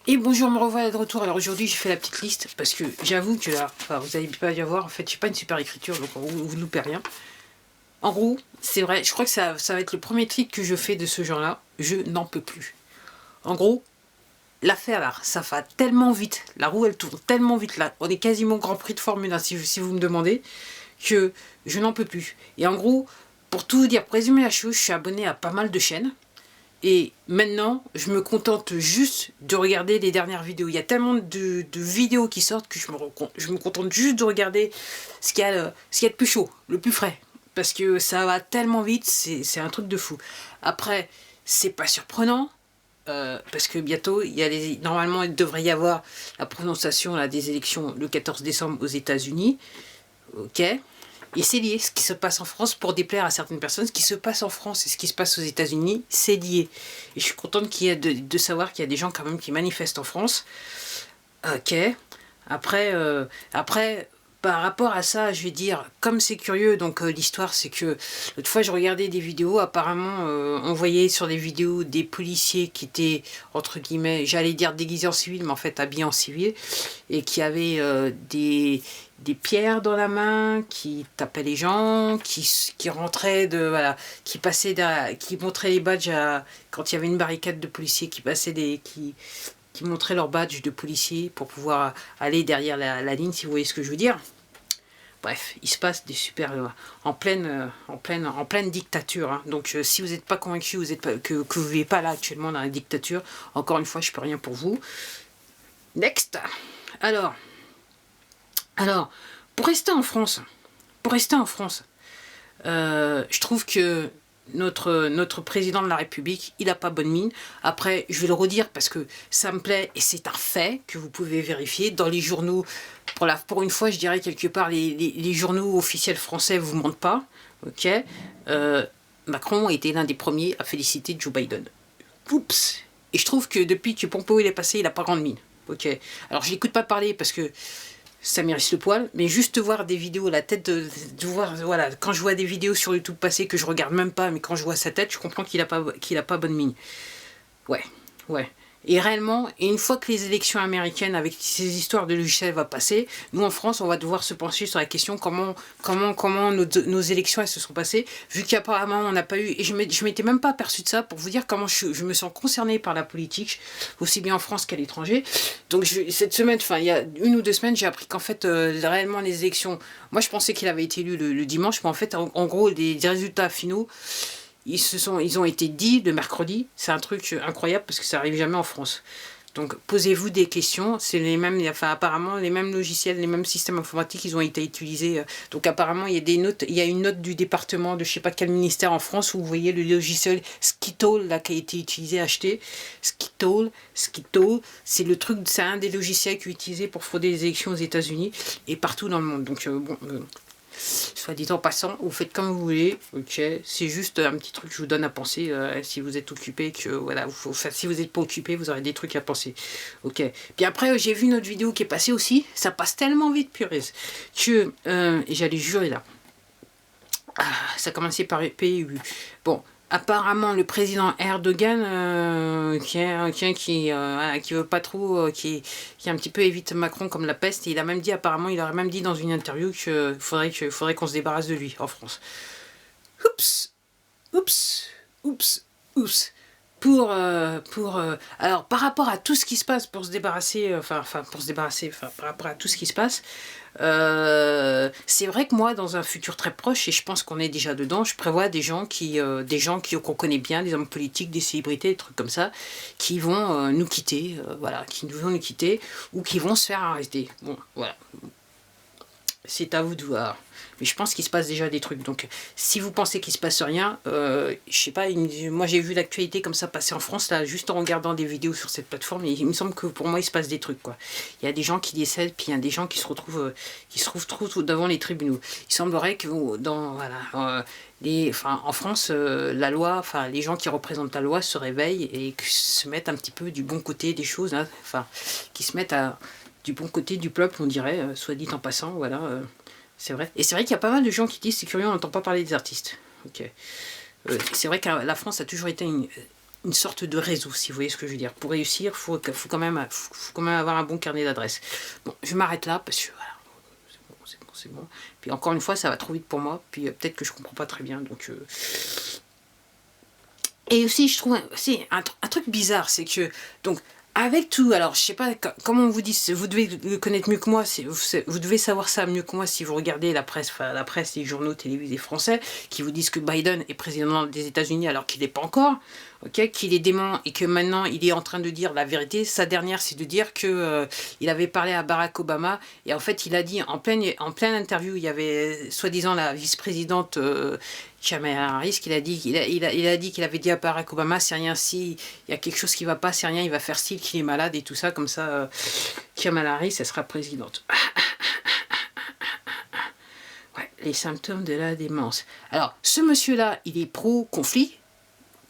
Et bonjour, me revoilà de retour. Alors aujourd'hui, j'ai fait la petite liste parce que j'avoue que là, enfin, vous n'allez pas y avoir. En fait, j'ai pas une super écriture, donc vous ne loupez rien. En gros, c'est vrai, je crois que ça va être le premier tweet que je fais de ce genre-là. Je n'en peux plus. En gros, l'affaire là, ça va tellement vite. La roue, elle tourne tellement vite là. On est quasiment au Grand Prix de Formule 1, si vous me demandez, que je n'en peux plus. Et en gros, pour tout vous dire, pour résumer la chose, je suis abonné à pas mal de chaînes. Et maintenant, je me contente juste de regarder les dernières vidéos. Il y a tellement de vidéos qui sortent que je me contente juste de regarder ce qu'il y a de plus chaud, le plus frais. Parce que ça va tellement vite, c'est un truc de fou. Après, c'est pas surprenant. Parce que bientôt, normalement, il devrait y avoir la prononciation là, des élections le 14 décembre aux États-Unis. Ok. Et c'est lié, ce qui se passe en France, pour déplaire à certaines personnes, ce qui se passe en France et ce qui se passe aux États-Unis, c'est lié. Et je suis contente de savoir qu'il y a des gens quand même qui manifestent en France. Ok. Après, par rapport à ça, je vais dire, comme c'est curieux, donc l'histoire, c'est que l'autre fois, je regardais des vidéos, apparemment, on voyait sur des vidéos des policiers qui étaient, entre guillemets, j'allais dire déguisés en civil, mais en fait habillés en civil, et qui avaient des pierres dans la main, qui tapaient les gens, qui rentraient voilà, qui montraient les badges quand il y avait une barricade de policiers qui passaient qui montraient leur badge de policier pour pouvoir aller derrière la ligne, si vous voyez ce que je veux dire. Bref, il se passe des super... en pleine dictature. Hein. Donc si vous n'êtes pas convaincu que vous ne vivez pas là actuellement dans la dictature, encore une fois, je ne peux rien pour vous. Next. Alors, pour rester en France, je trouve que notre président de la République, il n'a pas bonne mine. Après, je vais le redire parce que ça me plaît et c'est un fait que vous pouvez vérifier. Dans les journaux, pour une fois, je dirais quelque part, les journaux officiels français ne vous mentent pas. Ok. Macron a été l'un des premiers à féliciter Joe Biden. Oups. Et je trouve que depuis que Pompeo il est passé, il n'a pas grande mine. Ok. Alors, je l'écoute pas parler parce que ça mérite le poil, mais juste voir des vidéos, la tête de voir, voilà, quand je vois des vidéos sur YouTube passer que je regarde même pas, mais quand je vois sa tête, je comprends qu'il a pas bonne mine. Ouais. Et réellement, une fois que les élections américaines avec ces histoires de logiciels va passer, nous en France, on va devoir se pencher sur la question comment nos élections elles se sont passées, vu qu'apparemment on n'a pas eu, et je m'étais même pas aperçu de ça, pour vous dire comment je me sens concernée par la politique, aussi bien en France qu'à l'étranger. Donc cette semaine, enfin il y a 1 ou 2 semaines, j'ai appris qu'en fait réellement les élections, moi je pensais qu'il avait été élu le dimanche, mais en fait en gros des résultats finaux, ils ont été dits le mercredi. C'est un truc incroyable parce que ça arrive jamais en France. Donc posez-vous des questions. C'est les mêmes, enfin apparemment les mêmes logiciels, les mêmes systèmes informatiques, ils ont été utilisés. Donc apparemment il y a des notes, il y a une note du département de je sais pas quel ministère en France où vous voyez le logiciel Skittles là qui a été utilisé, acheté. Skittles, c'est le truc, c'est un des logiciels qui est utilisé pour frauder les élections aux États-Unis et partout dans le monde. Donc soit dit en passant, vous faites comme vous voulez, ok, c'est juste un petit truc que je vous donne à penser, si vous êtes occupé, que voilà, si vous n'êtes pas occupé, vous aurez des trucs à penser, ok. Puis après, j'ai vu une autre vidéo qui est passée aussi, ça passe tellement vite, purée, que, et j'allais jurer là, ça commençait par PU, bon, apparemment le président Erdogan qui veut pas trop, qui un petit peu évite Macron comme la peste, et il a même dit, apparemment il aurait même dit dans une interview qu'il faudrait qu'on se débarrasse de lui en France. Oups. Alors par rapport à tout ce qui se passe pour se débarrasser, par rapport à tout ce qui se passe, c'est vrai que moi dans un futur très proche, et je pense qu'on est déjà dedans, je prévois des gens qu'on connaît bien, des hommes politiques, des célébrités, des trucs comme ça, qui vont nous quitter, ou qui vont se faire arrêter. Bon, voilà. C'est à vous de voir. Mais je pense qu'il se passe déjà des trucs. Donc, si vous pensez qu'il se passe rien, je sais pas, moi j'ai vu l'actualité comme ça passer en France, là, juste en regardant des vidéos sur cette plateforme, et il me semble que pour moi il se passe des trucs, quoi. Il y a des gens qui décèdent, puis il y a des gens qui se retrouvent trop devant les tribunaux. Il semblerait que en France, la loi, les gens qui représentent la loi se réveillent et se mettent un petit peu du bon côté des choses, hein, qui se mettent du bon côté du peuple, on dirait, soit dit en passant, voilà. C'est vrai. Et c'est vrai qu'il y a pas mal de gens qui disent, c'est curieux, on n'entend pas parler des artistes. Ok. C'est vrai que la France a toujours été une sorte de réseau, si vous voyez ce que je veux dire. Pour réussir, faut quand même avoir un bon carnet d'adresses. Bon, je m'arrête là parce que voilà, c'est bon. Puis encore une fois, ça va trop vite pour moi. Puis peut-être que je comprends pas très bien. Donc, et aussi, je trouve aussi un truc bizarre, c'est que donc avec tout, alors je sais pas comment on vous dit, vous devez le connaître mieux que moi, vous devez savoir ça mieux que moi si vous regardez la presse, les journaux télévisés français, qui vous disent que Biden est président des États-Unis alors qu'il n'est pas encore, ok, qu'il est dément et que maintenant il est en train de dire la vérité. Sa dernière, c'est de dire que il avait parlé à Barack Obama et en fait il a dit en pleine interview, il y avait soi-disant la vice-présidente Kamala Harris qu'il a dit qu'il avait dit à Barack Obama, c'est rien, si il y a quelque chose qui va pas, c'est rien, il va faire style qu'il est malade et tout ça, comme ça Kamala Harris elle sera présidente. Ouais, les symptômes de la démence. Alors ce monsieur là il est pro conflit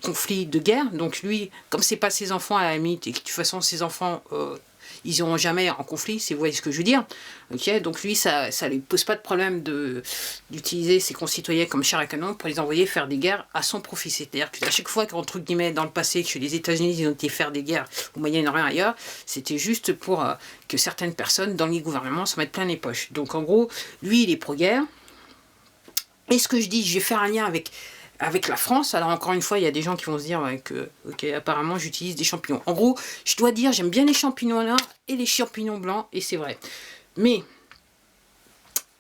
de guerre, donc lui comme c'est pas ses enfants à la limite et que de toute façon ses enfants ils n'iront jamais en conflit, si vous voyez ce que je veux dire. Okay, donc lui, ça ne lui pose pas de problème d'utiliser ses concitoyens comme chair à canon pour les envoyer faire des guerres à son profit. C'est-à-dire qu'à chaque fois qu'entre guillemets, dans le passé, que les États-Unis ils ont été faire des guerres au Moyen-Orient ailleurs, c'était juste pour que certaines personnes dans les gouvernements se mettent plein les poches. Donc en gros, lui, il est pro-guerre. Et ce que je dis, je vais faire un lien avec la France. Alors encore une fois, il y a des gens qui vont se dire ouais, que ok, apparemment j'utilise des champignons. En gros, je dois dire, j'aime bien les champignons là et les champignons blancs, et c'est vrai. Mais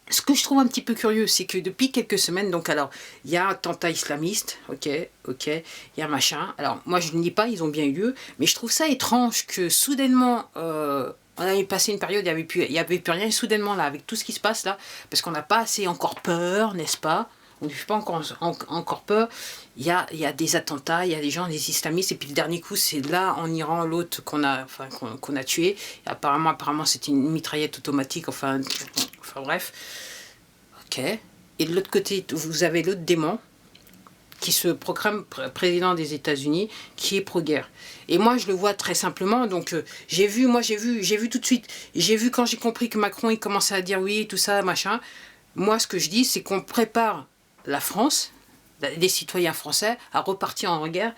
ce que je trouve un petit peu curieux, c'est que depuis quelques semaines, donc alors, il y a un attentat islamiste, ok, il y a machin. Alors moi je ne dis pas, ils ont bien eu lieu, mais je trouve ça étrange que soudainement, on avait passé une période, il n'y avait plus rien, et soudainement là, avec tout ce qui se passe là, parce qu'on n'a pas assez encore peur, n'est-ce pas? On ne fait pas encore peur. Il y a des attentats, il y a des gens, des islamistes, et puis le dernier coup, c'est là en Iran, l'autre qu'on a tué. Et apparemment, c'était une mitraillette automatique, enfin bref. Ok. Et de l'autre côté, vous avez l'autre démon qui se proclame président des États-Unis, qui est pro-guerre. Et moi, je le vois très simplement. Donc, j'ai vu tout de suite. J'ai vu quand j'ai compris que Macron, il commençait à dire oui, tout ça, machin. Moi, ce que je dis, c'est qu'on prépare la France, les citoyens français, à repartir en guerre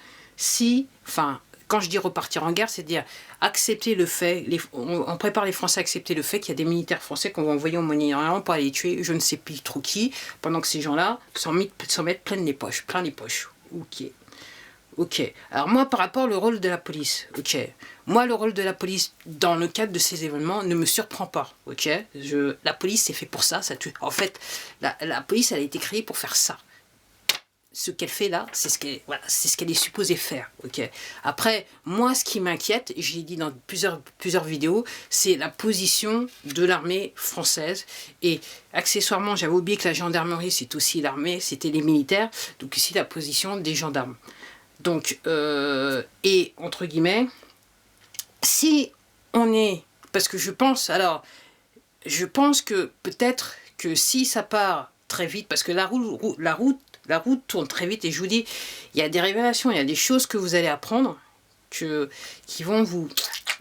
quand je dis repartir en guerre, c'est dire accepter le fait, on prépare les Français à accepter le fait qu'il y a des militaires français qu'on va envoyer au Moyen-Orient pour aller tuer je ne sais plus trop qui, pendant que ces gens-là s'en mettent plein les poches. Ok. Alors moi, par rapport au rôle de la police, ok. Moi, le rôle de la police, dans le cadre de ces événements, ne me surprend pas, ok. La police, c'est fait pour ça, en fait, la police, elle a été créée pour faire ça. Ce qu'elle fait là, c'est ce qu'elle est supposée faire, ok. Après, moi, ce qui m'inquiète, et je l'ai dit dans plusieurs vidéos, c'est la position de l'armée française. Et accessoirement, j'avais oublié que la gendarmerie, c'est aussi l'armée, c'était les militaires, donc ici la position des gendarmes. Donc, et entre guillemets, si on est, parce que je pense que peut-être que si ça part très vite, parce que la route tourne très vite, et je vous dis, il y a des révélations, il y a des choses que vous allez apprendre qui vont vous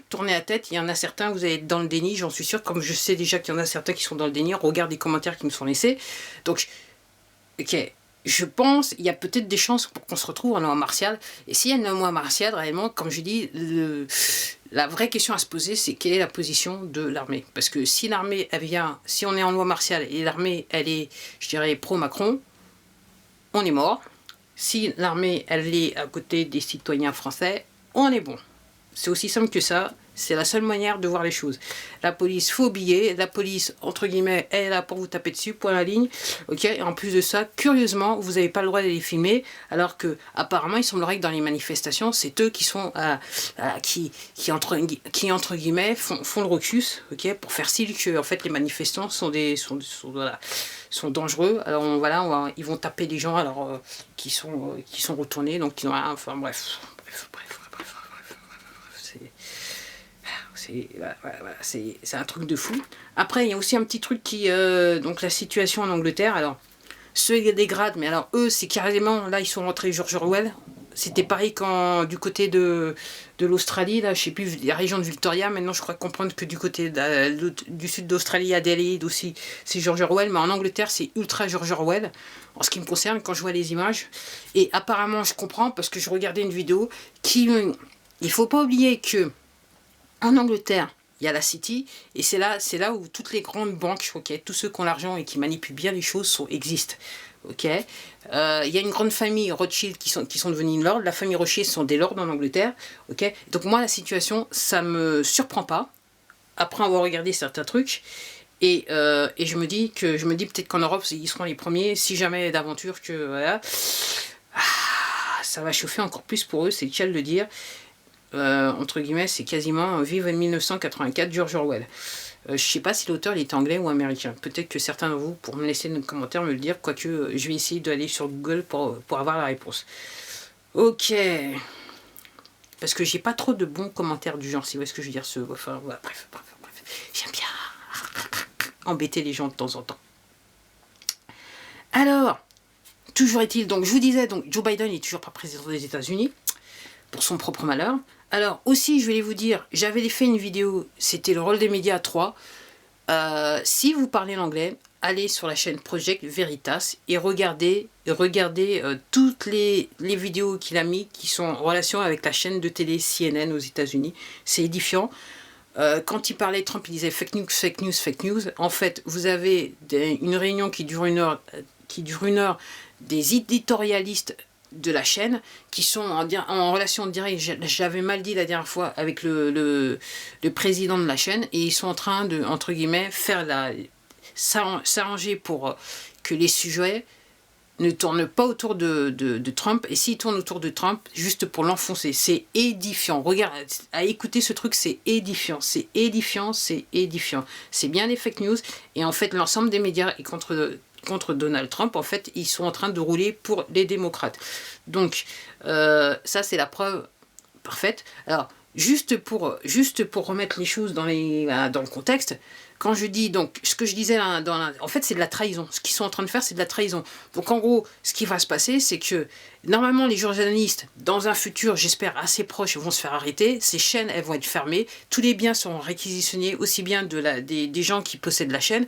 tourner la tête. Il y en a certains, vous allez être dans le déni, j'en suis sûre, comme je sais déjà qu'il y en a certains qui sont dans le déni, regarde les commentaires qui me sont laissés. Donc, ok, je pense, il y a peut-être des chances pour qu'on se retrouve en loi martiale. Et s'il y a une loi martiale, réellement, comme je dis, la vraie question à se poser, c'est quelle est la position de l'armée. Parce que si l'armée, si on est en loi martiale et l'armée, elle est, je dirais, pro-Macron, on est mort. Si l'armée, elle est à côté des citoyens français, on est bon. C'est aussi simple que ça. C'est la seule manière de voir les choses. La police, faut oublier. La police, entre guillemets, elle est là pour vous taper dessus, point à la ligne. Ok. Et en plus de ça, curieusement, vous n'avez pas le droit de les filmer, alors que apparemment, il semblerait que dans les manifestations, c'est eux qui sont qui entre guillemets font le rocus, ok, pour faire style que en fait les manifestants sont dangereux. Alors ils vont taper des gens alors qui sont retournés, donc qui n'ont rien. Enfin bref. C'est un truc de fou. Après, il y a aussi un petit truc donc la situation en Angleterre. Alors, ceux qui dégradent, mais alors eux, c'est carrément, là, ils sont rentrés George Orwell. C'était pareil quand du côté de l'Australie, là, je sais plus, la région de Victoria, maintenant je crois comprendre que du côté du sud d'Australie, Adélaïde aussi, c'est George Orwell, mais en Angleterre, c'est ultra George Orwell, en ce qui me concerne, quand je vois les images. Et apparemment, je comprends, parce que je regardais une vidéo qui... Il faut pas oublier que en Angleterre, il y a la City, et c'est là où toutes les grandes banques, ok, tous ceux qui ont l'argent et qui manipulent bien les choses existent. Ok, il y a une grande famille Rothschild qui sont devenus lords. La famille Rothschild sont des lords en Angleterre. Ok, donc moi la situation, ça me surprend pas. Après avoir regardé certains trucs, et je me dis peut-être qu'en Europe ils seront les premiers, si jamais d'aventure que voilà, ça va chauffer encore plus pour eux, c'est le cas de le dire. Entre guillemets, c'est quasiment Vive 1984 George Orwell. Je sais pas si l'auteur était anglais ou américain. Peut-être que certains de vous pourront me laisser dans les commentaires me le dire, quoique je vais essayer d'aller sur Google pour avoir la réponse. Ok. Parce que j'ai pas trop de bons commentaires du genre, si vous voyez ce que je veux dire. Enfin, voilà, bref. J'aime bien embêter les gens de temps en temps. Alors, toujours est-il, donc je vous disais, donc Joe Biden n'est toujours pas président des États-Unis, pour son propre malheur. Alors aussi, je vais vous dire, j'avais fait une vidéo, c'était le rôle des médias 3. Si vous parlez l'anglais, allez sur la chaîne Project Veritas et regardez toutes les vidéos qu'il a mis qui sont en relation avec la chaîne de télé CNN aux États-Unis. C'est édifiant. Quand il parlait de Trump, il disait fake news, fake news, fake news. En fait, vous avez une réunion qui dure une heure, des éditorialistes de la chaîne qui sont en relation directe, j'avais mal dit la dernière fois, avec le président de la chaîne, et ils sont en train de, entre guillemets, s'arranger pour que les sujets ne tournent pas autour de Trump, et s'ils tournent autour de Trump, juste pour l'enfoncer. C'est édifiant. Regarde, à écouter ce truc, c'est édifiant. C'est édifiant, c'est édifiant. C'est bien des fake news, et en fait, l'ensemble des médias est contre Donald Trump, en fait, ils sont en train de rouler pour les démocrates. Donc, ça, c'est la preuve parfaite. Alors, juste pour remettre les choses dans le contexte, quand je dis, donc, ce que je disais, en fait, c'est de la trahison. Ce qu'ils sont en train de faire, c'est de la trahison. Donc, en gros, ce qui va se passer, c'est que, normalement, les journalistes, dans un futur, j'espère, assez proche, vont se faire arrêter. Ces chaînes, elles vont être fermées. Tous les biens sont réquisitionnés, aussi bien des gens qui possèdent la chaîne,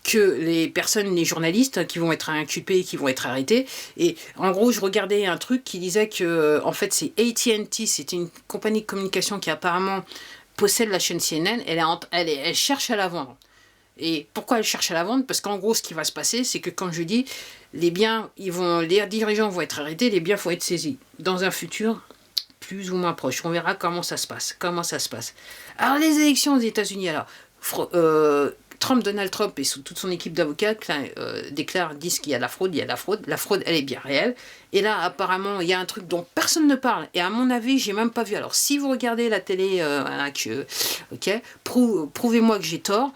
que les personnes, les journalistes qui vont être inculpés, qui vont être arrêtés. Et en gros, je regardais un truc qui disait que, en fait, c'est AT&T, c'était une compagnie de communication qui apparemment possède la chaîne CNN, elle cherche à la vendre. Et pourquoi elle cherche à la vendre? Parce qu'en gros, ce qui va se passer, c'est que, comme je dis, les biens, les dirigeants vont être arrêtés, les biens vont être saisis. Dans un futur plus ou moins proche, on verra comment ça se passe. Alors, les élections aux États-Unis, alors, Donald Trump et toute son équipe d'avocats disent qu'il y a de la fraude, la fraude elle est bien réelle, et là apparemment il y a un truc dont personne ne parle, et à mon avis j'ai même pas vu, alors si vous regardez la télé, prouvez-moi que j'ai tort,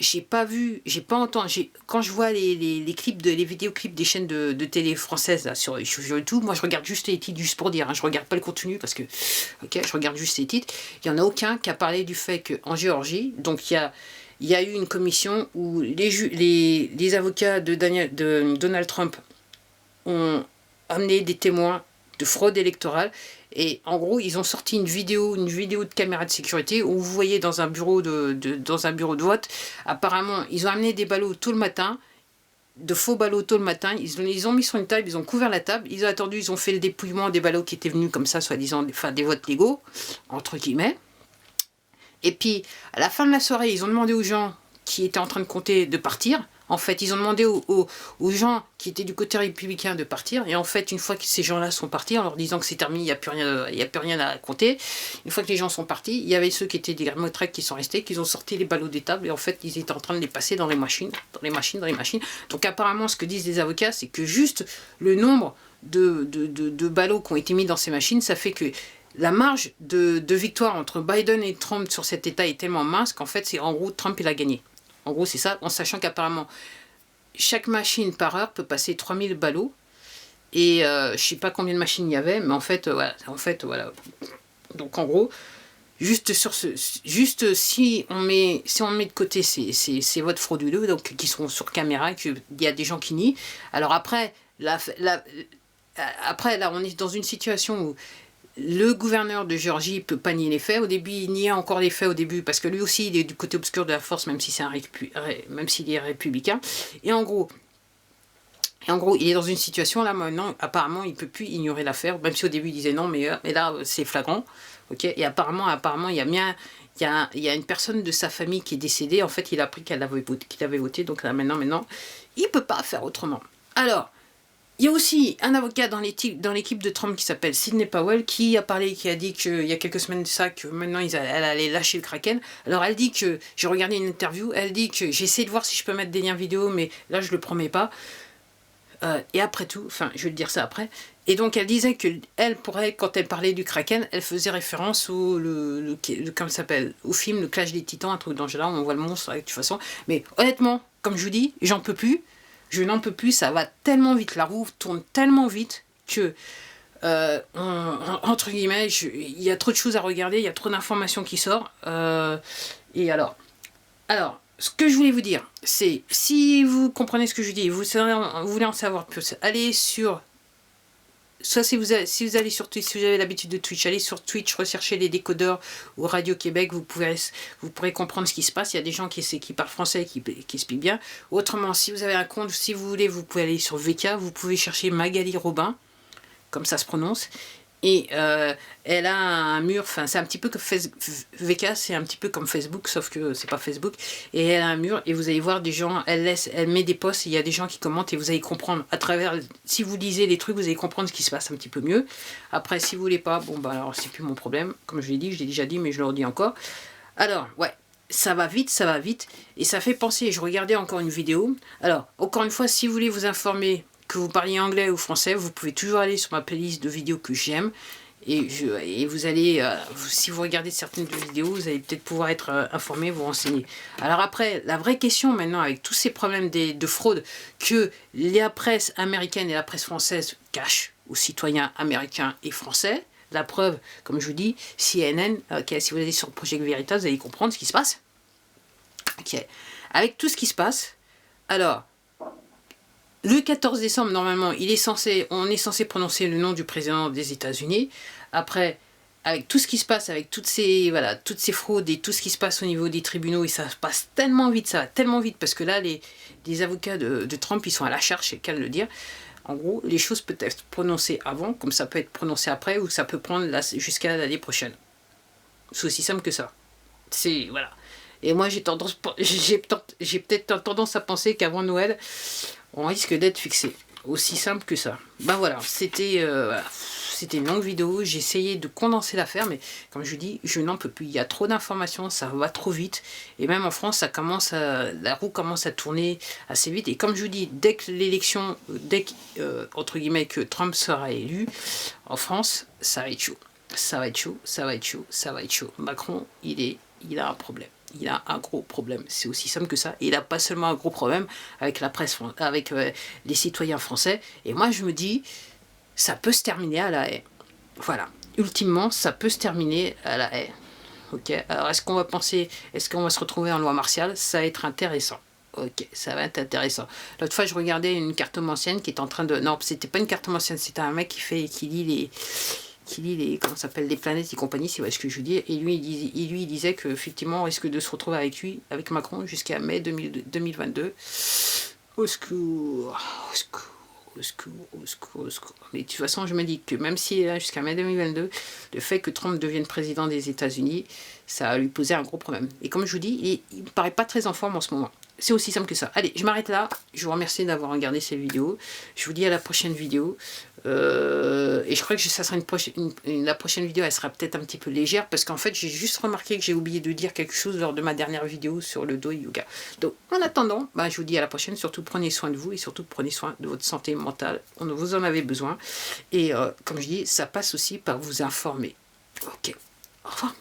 j'ai pas vu, j'ai pas entendu, quand je vois les vidéoclips des chaînes de télé françaises là, sur YouTube, moi je regarde juste les titres juste pour dire, je regarde pas le contenu parce que, je regarde juste les titres, il y en a aucun qui a parlé du fait qu'en Géorgie, donc il y a eu une commission où les avocats de Donald Trump ont amené des témoins de fraude électorale, et en gros ils ont sorti une vidéo de caméra de sécurité où vous voyez dans un bureau de vote, apparemment ils ont amené des ballots tôt le matin, de faux ballots tôt le matin, ils ont mis sur une table, ils ont couvert la table, ils ont attendu, ils ont fait le dépouillement des ballots qui étaient venus comme ça, soi-disant, des votes légaux, entre guillemets. Et puis, à la fin de la soirée, ils ont demandé aux gens qui étaient en train de compter de partir. En fait, ils ont demandé aux gens qui étaient du côté républicain de partir. Et en fait, une fois que ces gens-là sont partis, en leur disant que c'est terminé, il n'y a plus rien à compter, une fois que les gens sont partis, il y avait ceux qui étaient des remotraques qui sont restés, qui ont sorti les ballots des tables. Et en fait, ils étaient en train de les passer dans les machines. Donc apparemment, ce que disent les avocats, c'est que juste le nombre de ballots qui ont été mis dans ces machines, ça fait que la marge de victoire entre Biden et Trump sur cet État est tellement mince qu'en fait, c'est en gros, Trump, il a gagné. En gros, c'est ça, en sachant qu'apparemment, chaque machine par heure peut passer 3000 ballots. Et je ne sais pas combien de machines il y avait, mais en fait, voilà. Donc en gros, juste si on met de côté ces votes frauduleux, donc qui sont sur caméra, qu'il y a des gens qui nient. Alors après, après, là, on est dans une situation où le gouverneur de Géorgie peut pas nier les faits. Au début, il niait encore les faits au début, parce que lui aussi, il est du côté obscur de la force, même si c'est même s'il est républicain. Et en gros, il est dans une situation là maintenant, apparemment, il peut plus ignorer l'affaire, même si au début il disait non, mais là c'est flagrant, ok. Et apparemment, il y a bien, il y a une personne de sa famille qui est décédée. En fait, il a appris qu'il avait voté, donc là maintenant, il peut pas faire autrement. Alors, il y a aussi un avocat dans l'équipe de Trump qui s'appelle Sidney Powell qui a parlé, qui a dit qu'il y a quelques semaines de ça, que maintenant elle allait lâcher le Kraken. Alors elle dit que, j'ai regardé une interview, elle dit que j'ai essayé de voir si je peux mettre des liens vidéo, mais là je le promets pas. Et après tout, enfin je vais te dire ça après, et donc elle disait que elle, quand elle parlait du Kraken, elle faisait référence comment ça s'appelle, au film Le Clash des Titans, un truc dans ce genre, on voit le monstre de toute façon. Mais honnêtement, comme je vous dis, j'en peux plus. Je n'en peux plus, ça va tellement vite, la roue tourne tellement vite que, entre guillemets, il y a trop de choses à regarder, il y a trop d'informations qui sortent. Et alors, ce que je voulais vous dire, c'est, si vous comprenez ce que je dis, vous voulez en savoir plus, allez sur... Soit si vous allez sur Twitch, si vous avez l'habitude de Twitch, allez sur Twitch, recherchez les décodeurs ou Radio Québec, vous pourrez comprendre ce qui se passe. Il y a des gens qui parlent français, qui expliquent bien. Autrement, si vous avez un compte, si vous voulez, vous pouvez aller sur VK, vous pouvez chercher Magali Robin, comme ça se prononce. Et elle a un mur, enfin c'est un petit peu comme VK, c'est un petit peu comme Facebook, sauf que c'est pas Facebook. Et elle a un mur, et vous allez voir des gens, elle met des posts, et il y a des gens qui commentent, et vous allez comprendre à travers, si vous lisez les trucs, vous allez comprendre ce qui se passe un petit peu mieux. Après, si vous voulez pas, bon bah alors c'est plus mon problème, comme je l'ai déjà dit, mais je le redis encore. Alors, ouais, ça va vite, et ça fait penser, je regardais encore une vidéo. Alors, encore une fois, si vous voulez vous informer, que vous parliez anglais ou français, vous pouvez toujours aller sur ma playlist de vidéos que j'aime, et vous allez, si vous regardez certaines vidéos, vous allez peut-être pouvoir être informé, vous renseigner. Alors après, la vraie question maintenant, avec tous ces problèmes de fraude que la presse américaine et la presse française cachent aux citoyens américains et français, la preuve, comme je vous dis, CNN, si vous allez sur Project Veritas, vous allez comprendre ce qui se passe. Ok. Avec tout ce qui se passe, alors... Le 14 décembre, normalement, on est censé prononcer le nom du président des États-Unis. Après, avec tout ce qui se passe, avec toutes ces fraudes et tout ce qui se passe au niveau des tribunaux, et ça passe tellement vite, ça va tellement vite, parce que là, les avocats de Trump, ils sont à la charge, c'est qu'à le dire. En gros, les choses peuvent être prononcées avant, comme ça peut être prononcé après, ou ça peut prendre jusqu'à l'année prochaine. C'est aussi simple que ça. C'est, voilà. Et moi, j'ai peut-être tendance à penser qu'avant Noël, on risque d'être fixé. Aussi simple que ça. Ben voilà, c'était une longue vidéo. J'ai essayé de condenser l'affaire, mais comme je dis, je n'en peux plus. Il y a trop d'informations, ça va trop vite. Et même en France, la roue commence à tourner assez vite. Et comme je vous dis, dès que l'élection, entre guillemets, que Trump sera élu, en France, ça va être chaud. Ça va être chaud. Macron, il a un problème. Il a un gros problème, c'est aussi simple que ça. Et il n'a pas seulement un gros problème avec la presse, avec les citoyens français. Et moi, je me dis, ça peut se terminer à la haie. Voilà. Ultimement, ça peut se terminer à la haie. Ok. Alors, est-ce qu'on va se retrouver en loi martiale? Ça va être intéressant. Ok, ça va être intéressant. L'autre fois, je regardais une cartomancienne qui est en train de... Non, c'était pas une cartomancienne, c'était un mec qui lit les comment s'appelle, les planètes et compagnie, si vous voyez ce que je veux dire. Et lui, il disait qu'effectivement, on risque de se retrouver avec Macron, jusqu'à mai 2022. Au secours. Mais de toute façon, je me dis que même s'il est là jusqu'à mai 2022, le fait que Trump devienne président des États-Unis, ça va lui poser un gros problème. Et comme je vous dis, il ne paraît pas très en forme en ce moment. C'est aussi simple que ça. Allez, je m'arrête là. Je vous remercie d'avoir regardé cette vidéo. Je vous dis à la prochaine vidéo. Et je crois que ça sera la prochaine vidéo, elle sera peut-être un petit peu légère, parce qu'en fait, j'ai juste remarqué que j'ai oublié de dire quelque chose lors de ma dernière vidéo sur le Do Yoga. Donc, en attendant, je vous dis à la prochaine. Surtout, prenez soin de vous et surtout, prenez soin de votre santé mentale. Vous en avez besoin. Et comme je dis, ça passe aussi par vous informer. Ok. Au revoir.